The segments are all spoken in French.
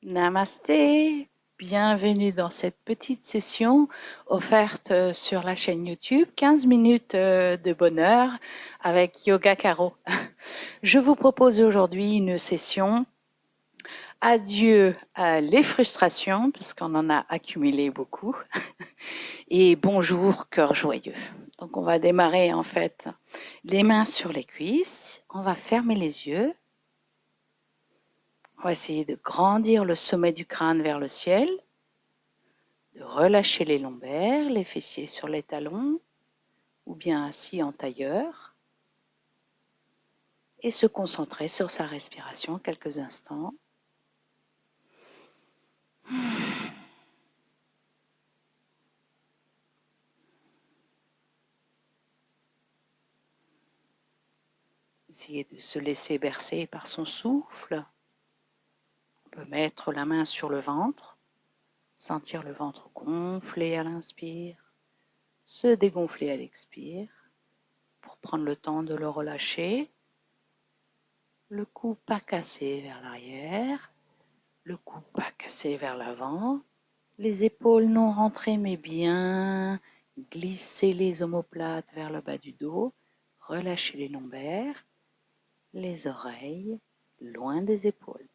Namasté, bienvenue dans cette petite session offerte sur la chaîne YouTube 15 minutes de bonheur avec Yoga Caro. Je vous propose aujourd'hui une session adieu à les frustrations parce qu'on en a accumulé beaucoup et bonjour cœur joyeux. Donc on va démarrer en fait les mains sur les cuisses, on va fermer les yeux. On va essayer de grandir le sommet du crâne vers le ciel, de relâcher les lombaires, les fessiers sur les talons ou bien assis en tailleur et se concentrer sur sa respiration quelques instants. Essayer de se laisser bercer par son souffle. On peut mettre la main sur le ventre, sentir le ventre gonfler à l'inspire, se dégonfler à l'expire pour prendre le temps de le relâcher. Le cou pas cassé vers l'arrière, le cou pas cassé vers l'avant, les épaules non rentrées mais bien glisser les omoplates vers le bas du dos, relâcher les lombaires, les oreilles loin des épaules.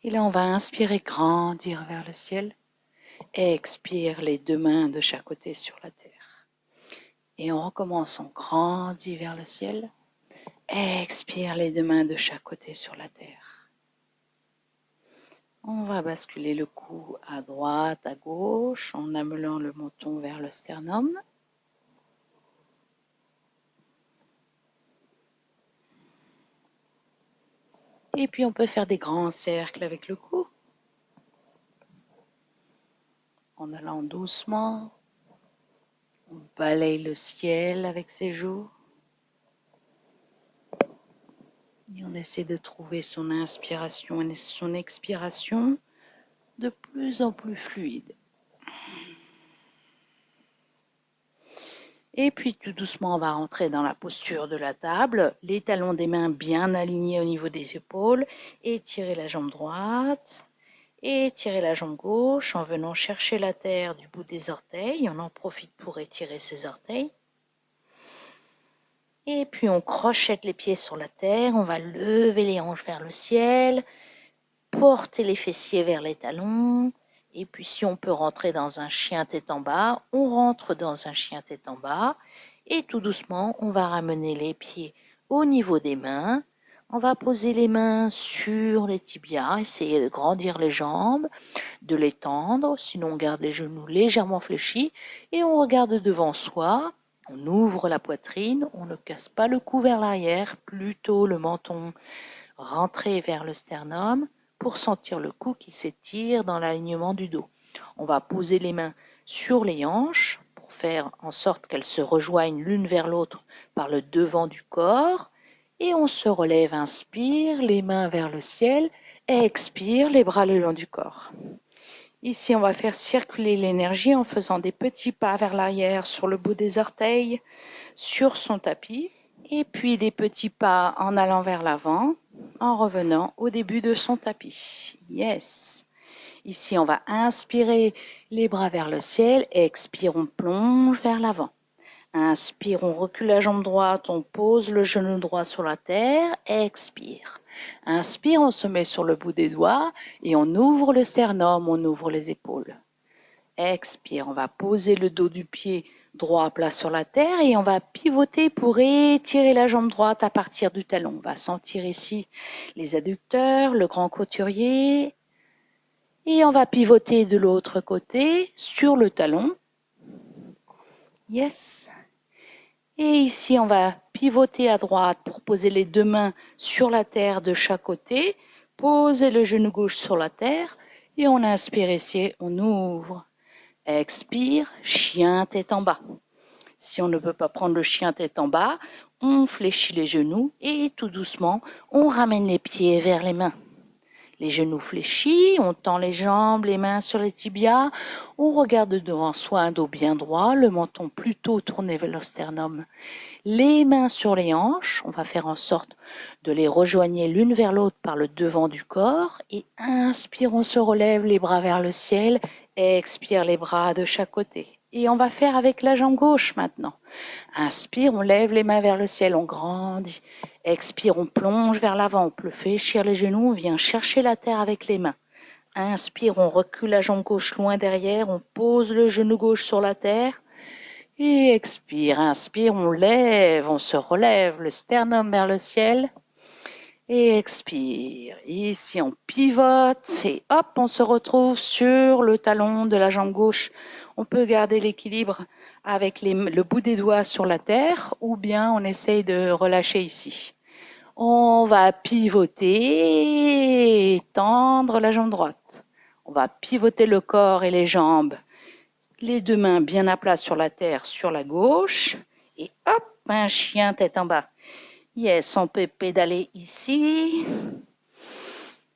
Et là, on va inspirer, grandir vers le ciel. Expire les deux mains de chaque côté sur la terre. Et on recommence, on grandit vers le ciel. Expire les deux mains de chaque côté sur la terre. On va basculer le cou à droite, à gauche, en amenant le menton vers le sternum. Et puis on peut faire des grands cercles avec le cou. En allant doucement, on balaye le ciel avec ses joues. Et on essaie de trouver son inspiration et son expiration de plus en plus fluide. Et puis tout doucement, on va rentrer dans la posture de la table, les talons des mains bien alignés au niveau des épaules, étirer la jambe droite, étirer la jambe gauche en venant chercher la terre du bout des orteils. On en profite pour étirer ses orteils. Et puis on crochette les pieds sur la terre, on va lever les hanches vers le ciel, porter les fessiers vers les talons. Et puis si on peut rentrer dans un chien tête en bas, on rentre dans un chien tête en bas. Et tout doucement, on va ramener les pieds au niveau des mains. On va poser les mains sur les tibias, essayer de grandir les jambes, de les tendre, sinon on garde les genoux légèrement fléchis et on regarde devant soi. On ouvre la poitrine, on ne casse pas le cou vers l'arrière, plutôt le menton rentré vers le sternum pour sentir le cou qui s'étire dans l'alignement du dos. On va poser les mains sur les hanches pour faire en sorte qu'elles se rejoignent l'une vers l'autre par le devant du corps. Et on se relève, inspire, les mains vers le ciel, expire, les bras le long du corps. Ici, on va faire circuler l'énergie en faisant des petits pas vers l'arrière sur le bout des orteils, sur son tapis, et puis des petits pas en allant vers l'avant, en revenant au début de son tapis. Yes. Ici, on va inspirer les bras vers le ciel, expire, on plonge vers l'avant. Inspire, on recule la jambe droite, on pose le genou droit sur la terre, expire. Inspire, on se met sur le bout des doigts et on ouvre le sternum, on ouvre les épaules. Expire, on va poser le dos du pied droit plat sur la terre et on va pivoter pour étirer la jambe droite à partir du talon. On va sentir ici les adducteurs, le grand couturier et on va pivoter de l'autre côté sur le talon. Yes. Et ici, on va pivoter à droite pour poser les deux mains sur la terre de chaque côté, poser le genou gauche sur la terre et on inspire ici, on ouvre. Expire, chien tête en bas. Si on ne peut pas prendre le chien tête en bas, on fléchit les genoux et tout doucement, on ramène les pieds vers les mains. Les genoux fléchis, on tend les jambes, les mains sur les tibias, on regarde devant soi un dos bien droit, le menton plutôt tourné vers le sternum. Les mains sur les hanches, on va faire en sorte de les rejoigner l'une vers l'autre par le devant du corps. Et inspire, on se relève, les bras vers le ciel. Expire, les bras de chaque côté. Et on va faire avec la jambe gauche maintenant. Inspire, on lève les mains vers le ciel, on grandit. Expire, on plonge vers l'avant, on peut fléchir les genoux, on vient chercher la terre avec les mains. Inspire, on recule la jambe gauche loin derrière, on pose le genou gauche sur la terre. Et expire, inspire, on lève, on se relève, le sternum vers le ciel. Et expire. Ici, on pivote et hop, on se retrouve sur le talon de la jambe gauche. On peut garder l'équilibre avec le bout des doigts sur la terre ou bien on essaye de relâcher ici. On va pivoter et tendre la jambe droite. On va pivoter le corps et les jambes. Les deux mains bien à plat sur la terre, sur la gauche. Et hop, un chien tête en bas. Yes, on peut pédaler ici.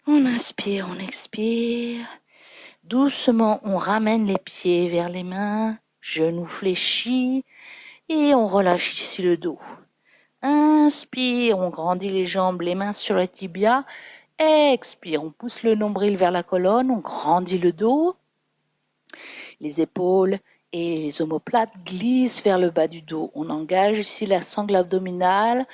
On inspire, on expire. Doucement, on ramène les pieds vers les mains, genoux fléchis. Et on relâche ici le dos. Inspire, on grandit les jambes, les mains sur les tibias. Expire, on pousse le nombril vers la colonne, on grandit le dos. Les épaules et les omoplates glissent vers le bas du dos. On engage ici la sangle abdominale.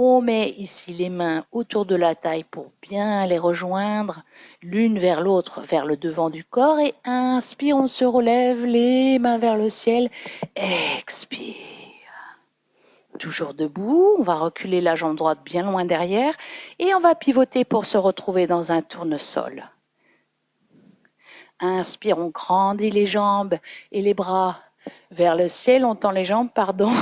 On met ici les mains autour de la taille pour bien les rejoindre, l'une vers l'autre, vers le devant du corps. Et inspire, on se relève, les mains vers le ciel. Expire. Toujours debout, on va reculer la jambe droite bien loin derrière et on va pivoter pour se retrouver dans un tournesol. Inspire, on grandit les jambes et les bras vers le ciel, on tend les jambes, pardon.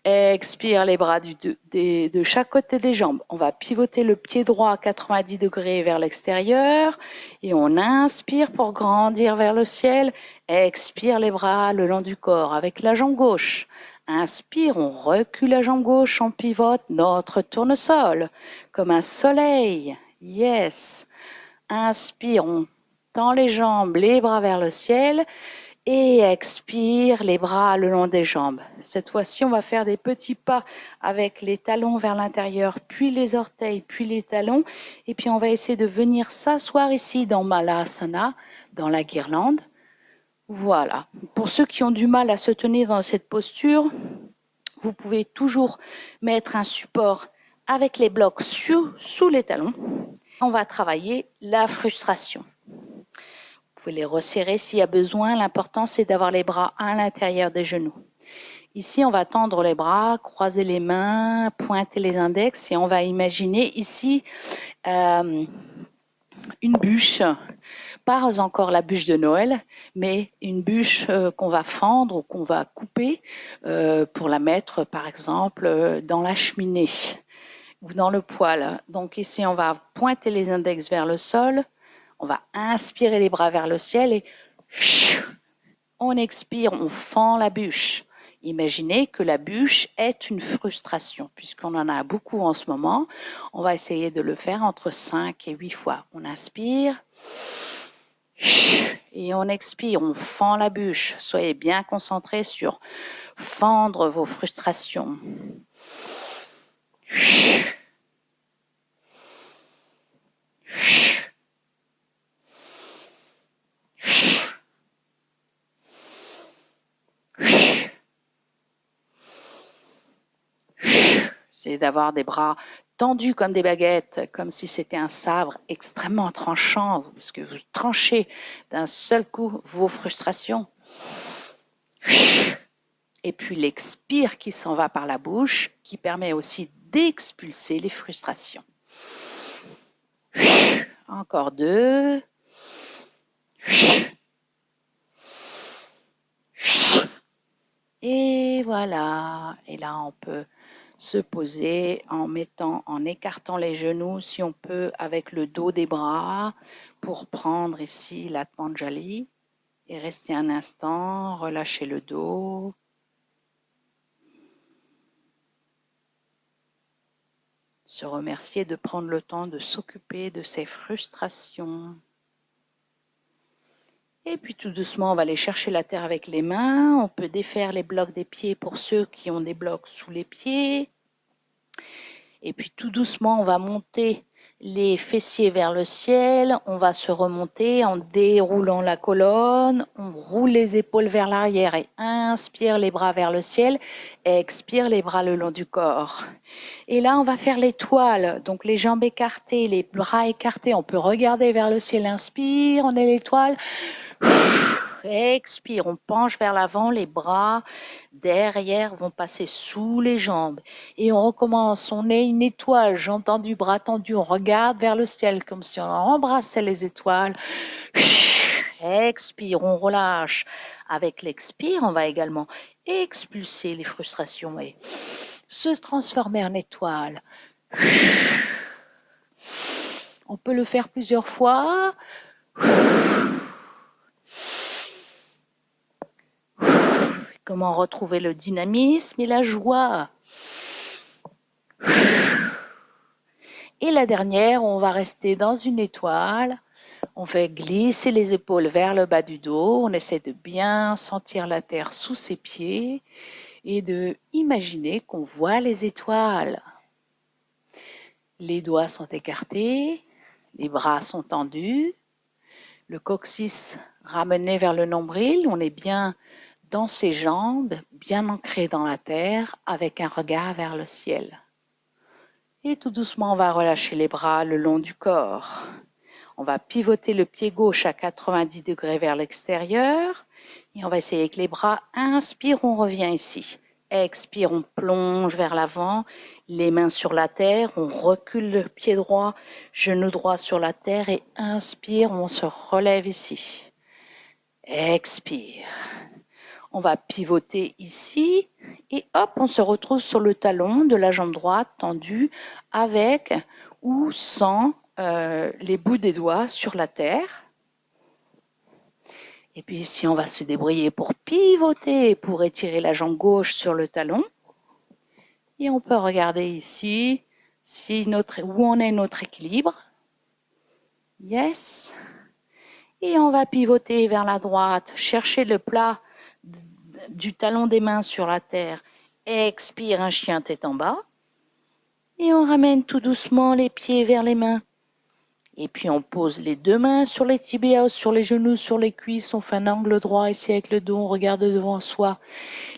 Expire, les bras de chaque côté des jambes. On va pivoter le pied droit à 90 degrés vers l'extérieur et on inspire pour grandir vers le ciel. Expire, les bras le long du corps avec la jambe gauche. Inspire, on recule la jambe gauche, on pivote notre tournesol comme un soleil. Yes. Inspire, on tend les jambes, les bras vers le ciel. Et expire, les bras le long des jambes. Cette fois-ci, on va faire des petits pas avec les talons vers l'intérieur, puis les orteils, puis les talons. Et puis, on va essayer de venir s'asseoir ici dans Malasana, dans la guirlande. Voilà. Pour ceux qui ont du mal à se tenir dans cette posture, vous pouvez toujours mettre un support avec les blocs sous les talons. On va travailler la frustration. Vous pouvez les resserrer s'il y a besoin. L'important, c'est d'avoir les bras à l'intérieur des genoux. Ici, on va tendre les bras, croiser les mains, pointer les index et on va imaginer ici une bûche. Pas encore la bûche de Noël, mais une bûche qu'on va fendre ou qu'on va couper pour la mettre, par exemple, dans la cheminée ou dans le poêle. Donc ici, on va pointer les index vers le sol. On va inspirer les bras vers le ciel et on expire, on fend la bûche. Imaginez que la bûche est une frustration, puisqu'on en a beaucoup en ce moment. On va essayer de le faire entre 5 et 8 fois. On inspire et on expire, on fend la bûche. Soyez bien concentrés sur fendre vos frustrations. C'est d'avoir des bras tendus comme des baguettes, comme si c'était un sabre extrêmement tranchant, parce que vous tranchez d'un seul coup vos frustrations. Et puis l'expire qui s'en va par la bouche, qui permet aussi d'expulser les frustrations. Encore 2. Et voilà. Et là, on peut se poser en écartant les genoux, si on peut, avec le dos des bras, pour prendre ici la Patanjali. Et rester un instant, relâcher le dos. Se remercier de prendre le temps de s'occuper de ses frustrations. Et puis tout doucement, on va aller chercher la terre avec les mains. On peut défaire les blocs des pieds pour ceux qui ont des blocs sous les pieds. Et puis tout doucement, on va monter les fessiers vers le ciel. On va se remonter en déroulant la colonne. On roule les épaules vers l'arrière et inspire les bras vers le ciel. Expire les bras le long du corps. Et là, on va faire l'étoile. Donc les jambes écartées, les bras écartés. On peut regarder vers le ciel. Inspire, on est l'étoile. Expire, on penche vers l'avant, les bras derrière vont passer sous les jambes. Et on recommence, on est une étoile, jambes tendues, bras tendus, on regarde vers le ciel comme si on embrassait les étoiles. Expire, on relâche. Avec l'expire, on va également expulser les frustrations et se transformer en étoile. On peut le faire plusieurs fois. Comment retrouver le dynamisme et la joie. Et la dernière, on va rester dans une étoile. On fait glisser les épaules vers le bas du dos. On essaie de bien sentir la terre sous ses pieds et de imaginer qu'on voit les étoiles. Les doigts sont écartés, les bras sont tendus, le coccyx ramené vers le nombril. On est bien dans ses jambes, bien ancré dans la terre, avec un regard vers le ciel. Et tout doucement, on va relâcher les bras le long du corps. On va pivoter le pied gauche à 90 degrés vers l'extérieur. Et on va essayer avec les bras. Inspire, on revient ici. Expire, on plonge vers l'avant. Les mains sur la terre. On recule le pied droit, genou droit sur la terre. Et inspire, on se relève ici. Expire. On va pivoter ici et hop, on se retrouve sur le talon de la jambe droite tendue avec ou sans les bouts des doigts sur la terre. Et puis ici, on va se débrouiller pour pivoter, pour étirer la jambe gauche sur le talon. Et on peut regarder ici où en est notre équilibre. Yes. Et on va pivoter vers la droite, chercher le plat du talon des mains sur la terre. Expire, un chien tête en bas. Et on ramène tout doucement les pieds vers les mains. Et puis on pose les deux mains sur les tibias, sur les genoux, sur les cuisses. On fait un angle droit ici avec le dos, on regarde devant soi.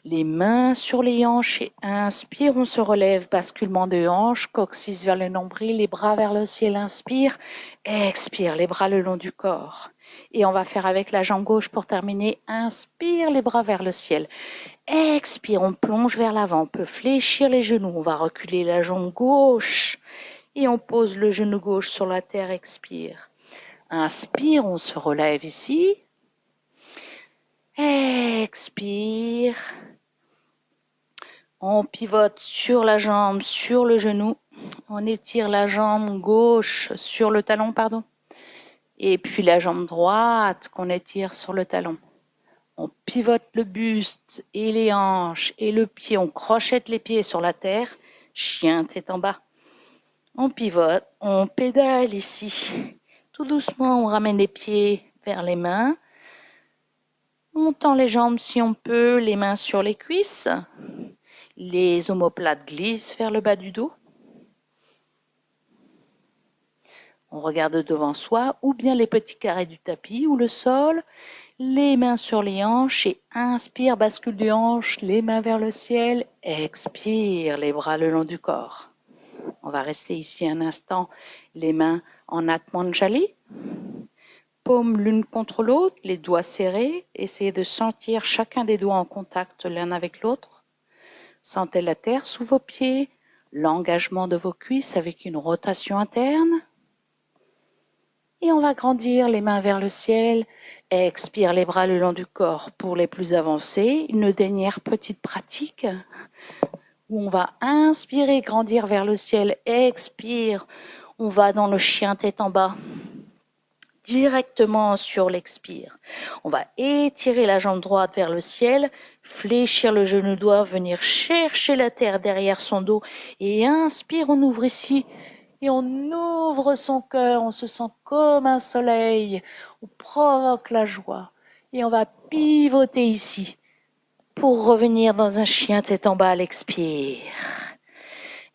Les mains sur les hanches et inspire, on se relève, basculement de hanches, coccyx vers le nombril, les bras vers le ciel, inspire, expire, les bras le long du corps. Et on va faire avec la jambe gauche pour terminer, inspire, les bras vers le ciel. Expire, on plonge vers l'avant, on peut fléchir les genoux, on va reculer la jambe gauche. Et on pose le genou gauche sur la terre, expire. Inspire, on se relève ici. Expire. On pivote sur la jambe, sur le genou. On étire la jambe gauche sur le talon, pardon. Et puis la jambe droite qu'on étire sur le talon. On pivote le buste et les hanches et le pied. On crochette les pieds sur la terre. Chien tête en bas. On pivote, on pédale ici. Tout doucement, on ramène les pieds vers les mains. On tend les jambes si on peut, les mains sur les cuisses. Les omoplates glissent vers le bas du dos. On regarde devant soi, ou bien les petits carrés du tapis ou le sol. Les mains sur les hanches et inspire, bascule du hanche, les mains vers le ciel. Expire, les bras le long du corps. On va rester ici un instant, les mains en Atmanjali. Paumes l'une contre l'autre, les doigts serrés. Essayez de sentir chacun des doigts en contact l'un avec l'autre. Sentez la terre sous vos pieds, l'engagement de vos cuisses avec une rotation interne. Et on va grandir les mains vers le ciel. Expire les bras le long du corps pour les plus avancés. Une dernière petite pratique où on va inspirer, grandir vers le ciel. Expire, on va dans le chien tête en bas. directement sur l'expire. On va étirer la jambe droite vers le ciel, fléchir le genou droit, venir chercher la terre derrière son dos et inspire, on ouvre ici et on ouvre son cœur, on se sent comme un soleil, on provoque la joie et on va pivoter ici pour revenir dans un chien tête en bas à l'expire.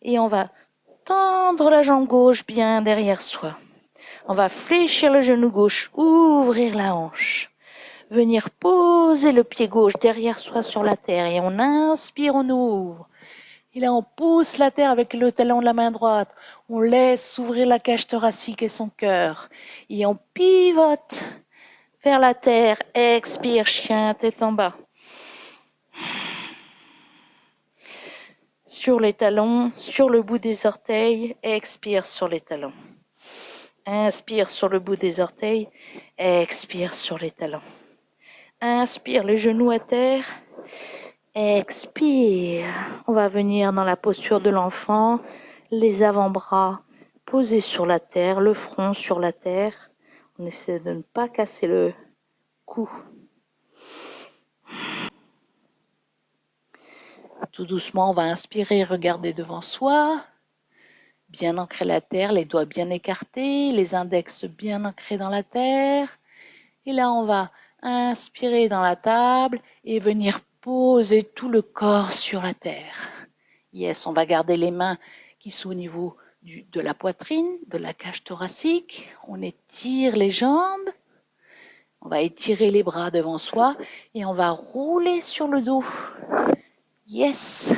Et on va tendre la jambe gauche bien derrière soi. On va fléchir le genou gauche, ouvrir la hanche. Venir poser le pied gauche derrière soi sur la terre. Et on inspire, on ouvre. Et là, on pousse la terre avec le talon de la main droite. On laisse s'ouvrir la cage thoracique et son cœur. Et on pivote vers la terre. Expire, chien, tête en bas. Sur les talons, sur le bout des orteils. Expire sur les talons. Inspire sur le bout des orteils. Expire sur les talons. Inspire, les genoux à terre. Expire. On va venir dans la posture de l'enfant. Les avant-bras posés sur la terre, le front sur la terre. On essaie de ne pas casser le cou. Tout doucement, on va inspirer, regarder devant soi. Bien ancrer la terre, les doigts bien écartés, les index bien ancrés dans la terre. Et là, on va inspirer dans la table et venir poser tout le corps sur la terre. Yes, on va garder les mains qui sont au niveau de la poitrine, de la cage thoracique. On étire les jambes. On va étirer les bras devant soi et on va rouler sur le dos. Yes.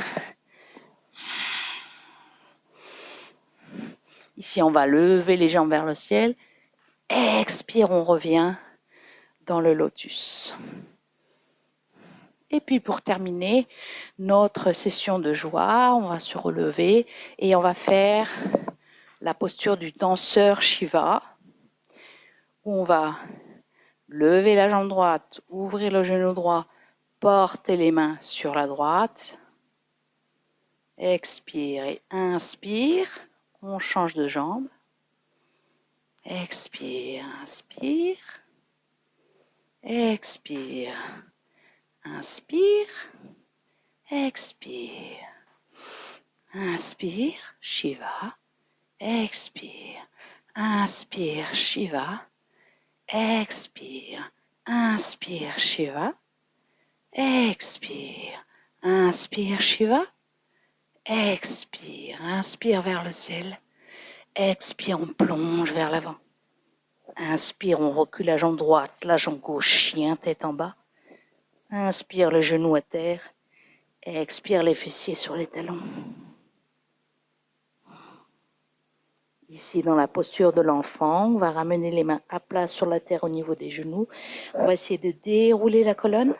Ici, on va lever les jambes vers le ciel. Expire, on revient dans le lotus. Et puis pour terminer notre session de joie, on va se relever et on va faire la posture du danseur Shiva, où on va lever la jambe droite, ouvrir le genou droit, porter les mains sur la droite. Expire et inspire, on change de jambe. Expire, inspire. Expire, inspire. Expire. Inspire, Shiva. Expire. Inspire, Shiva. Expire. Inspire, Shiva. Expire. Inspire, Shiva. Expire. Inspire vers le ciel. Expire, on plonge vers l'avant. Inspire, on recule la jambe droite, la jambe gauche, chien, tête en bas. Inspire, le genou à terre. Expire, les fessiers sur les talons. Ici, dans la posture de l'enfant, on va ramener les mains à plat sur la terre au niveau des genoux. On va essayer de dérouler la colonne.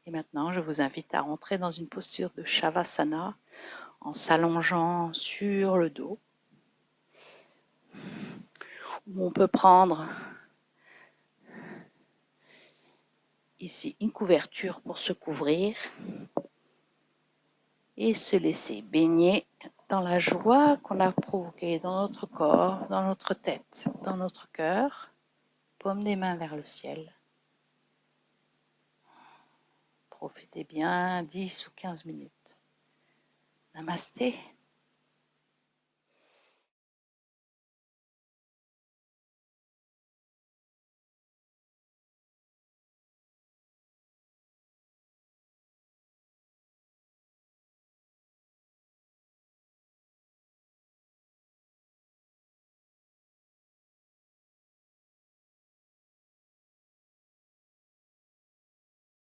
Et maintenant, je vous invite à rentrer dans une posture de Shavasana en s'allongeant sur le dos. Où on peut prendre ici une couverture pour se couvrir et se laisser baigner dans la joie qu'on a provoquée dans notre corps, dans notre tête, dans notre cœur. Paume des mains vers le ciel. Profitez bien 10 ou 15 minutes. Namasté.